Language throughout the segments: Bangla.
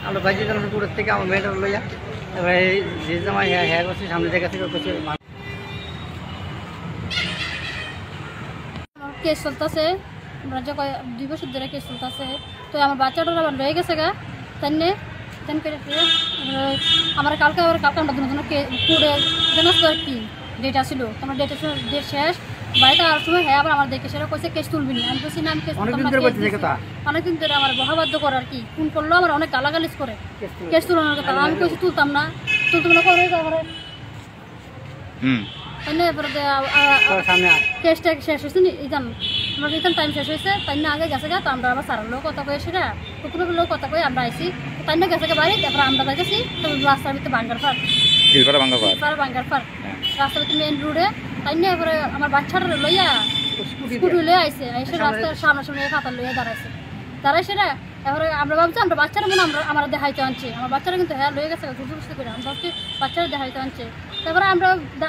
আমরা বাইরে যখন দূরের থেকে আমার মেয়েটা লইয়া এবারে যে জামাই হ্যাঁ করছে সামনে জায়গা থেকে করছে কেস চলতেছে, আমরা যে 2 বছর ধরে কেস চলতেছে। তো আমার বাচ্চাটা আবার রয়ে গেছে গা তেমনি তেন করে আমার কালকে আমরা দুজনে পুরে জানাস কি ডেট আসছিল, তোমার ডেট শেষ বাড়িতে আর সময় হ্যাঁ আবার আমার দেখে সেটা কইছে কেস তুলবি না। আমি বলছি না আমি কেস অনেকদিন ধরে আমার বহাবাধ্য করে আর কি ফোন করলো আমার অনেক গালাগালিজ করে কেস তুলানোর কথা। আমি কইছি তুলতাম না করে তারপরে কেসটা শেষ হয়েছে ইতান আমার ইতান টাইম শেষ হয়েছে তাই না আগে গেছে গা। তো আমরা আবার সারার লোক কথা কয়ে সেটা কুকুরের লোক কথা কয়ে আমরা আইসি তাই না গেছে বাড়ি। তারপরে আমরা যাইতেছি রাস্তার ভিতরে বাঙ্গার ফার রাস্তার ভিতরে মেন রোডে তাই না। এবারে আমার বাচ্চাটা লইয়া স্কুটি লইয়া আইসে এসে রাস্তার সামনে খাতার লইয়া দাঁড়াইছে না। এবারে আমরা ভাবছি আমরা বাচ্চারা মনে আমরা দেখাইতে আনছি, আমার বাচ্চারা কিন্তু হ্যাঁ লয়ে গেছে বুঝতে করে আমি ভাবছি বাচ্চারা দেখাইতে আনছে। তারপরে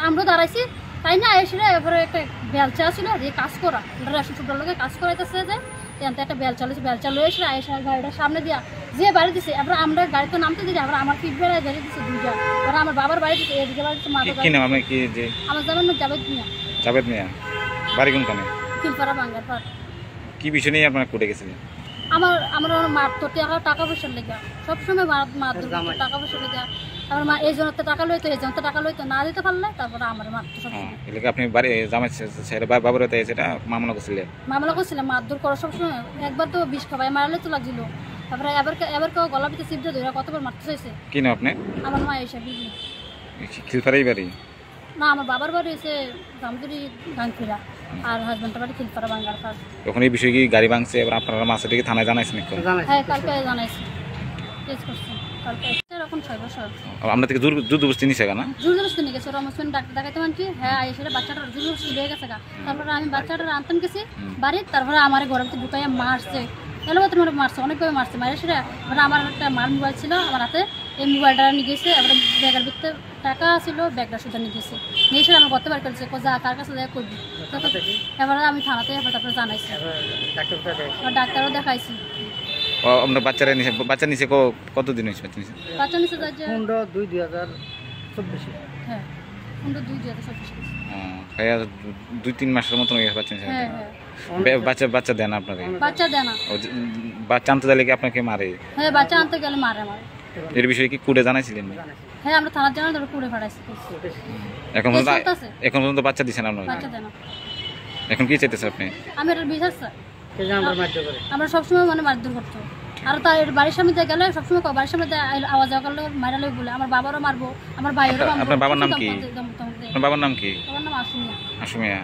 আমরা দাঁড়াইছি তাই না এসে এবারে একটা বেলচা ছিল যে কাজ করা রেশন ছোটার লোকে কাজ করাইতেছে যে একটা বেলচা লয়ে এসে গাড়িটার সামনে দিয়া যে বাড়ি দিছে। এবার আমরা গাড়িতে নামতে দিই আবার আমার পিঠ বেড়ায় বেরিয়ে দিচ্ছে দুইটা। এবার আমার বাবার বাড়ি দিচ্ছে এদিকে বাড়ি দিচ্ছে আমার জামার নাম জাভেদ মিয়া বাড়ি কোনখানে? খিলপাড়া বাঙ্গার পাড়। কি বিষয় নিয়ে আপনারা কোর্টে গেছিলেন? আমার মারতো টাকা পয়সার লেগা সবসময় মারতো টাকা পয়সার লেগা। তারপর মা এই জন্য টাকা লইতো এই জন্য টাকা লইতো না দিতে পারলে তারপরে আমার মারতো সবসময়। এলাকা আপনি বাড়ি জামাই ছেড়ে বাবার হাতে সেটা মামলা করছিলেন মারধর করা সবসময়। একবার তো বিষ খাবাই মারলে তো লাগছিল। তারপরে এবার কেউ গলা পিঠে চিপতে ধরে কতবার মারতে চাইছে। কি না আপনি? আমার মা এসে বিজি খিলপাড়াই বাড়ি না, আমার বাবার বাড়ি এসে জামদুরি গাংফিরা আর হাজবেন্ডের বাড়ি খিলপাড়া বাঙ্গার পাড়। তখন এই বিষয়ে কি গাড়ি ভাঙছে এবার আপনারা মাছটাকে থানায় জানাইছেন? হ্যাঁ কালকে জানাইছি, কেস করছি কালকে। এরকম 6 বছর আমরা থেকে জোরজবস্তি নিছে না? জোরজবস্তি নিয়ে গেছে রমসন ডাক্তার দেখাইতে মানছি হ্যাঁ এসে বাচ্চাটা জোরজবস্তি লয়ে গেছে গা। তারপরে আমি বাচ্চাটা আনতাম গেছি বাড়ি। তারপরে আমার ঘরের ভিতরে ঢুকাইয়া মারছে এলাবাতে মারছে অনেকভাবে মারছে মারে সেটা। এবার আমার একটা মার মোবাইল ছিল আমার হাতে, এই মোবাইলটা নিয়ে গেছে। এবার ব্যাগের ভিতরে টাকা ছিল ব্যাগটা শুধু নিয়ে গেছে নিয়ে এসে আমার করতে পারি করেছে যা কার কাছে যা করবি। এবার আমি থানাতে তারপরে জানাইছি ডাক্তারও দেখাইছি। আমরা বাচ্চা নিচে কতদিন হয়েছে? বাচ্চা নিচে 15/2/2024। হ্যাঁ 15/2/2024। 2-3 মাসের মতন হয়ে গেছে বাচ্চা নিচে। বাচ্চা দেন আপনাকে? বাচ্চা দেন না। বাচ্চা আনতে গেলে কি আপনাকে মারে? হ্যাঁ বাচ্চা আনতে গেলে মারে আমার। এর বিষয়ে কি কোর্টে জানাইছিলেন? হ্যাঁ আমরা থানার জানাই ধরে কোর্টে পাঠাইছি। এখন পর্যন্ত বাচ্চা দিছেন আপনারা? বাচ্চা দেন না। এখন কি চাইতেছেন আপনি? আমি এটা বিশ্বাস আমরা সবসময় মানে মারধর করতো। আর তার বাড়ির সামনে দিয়ে গেলে সবসময় বাড়ির সামনে আওয়াজ করলে মারালে বলে আমার বাবারও মারবো আমার ভাইয়েরও মারবো। আপনার বাবার নাম কি? আমার বাবার নাম কি? বাবার নাম আশুমিয়া। আশুমিয়া।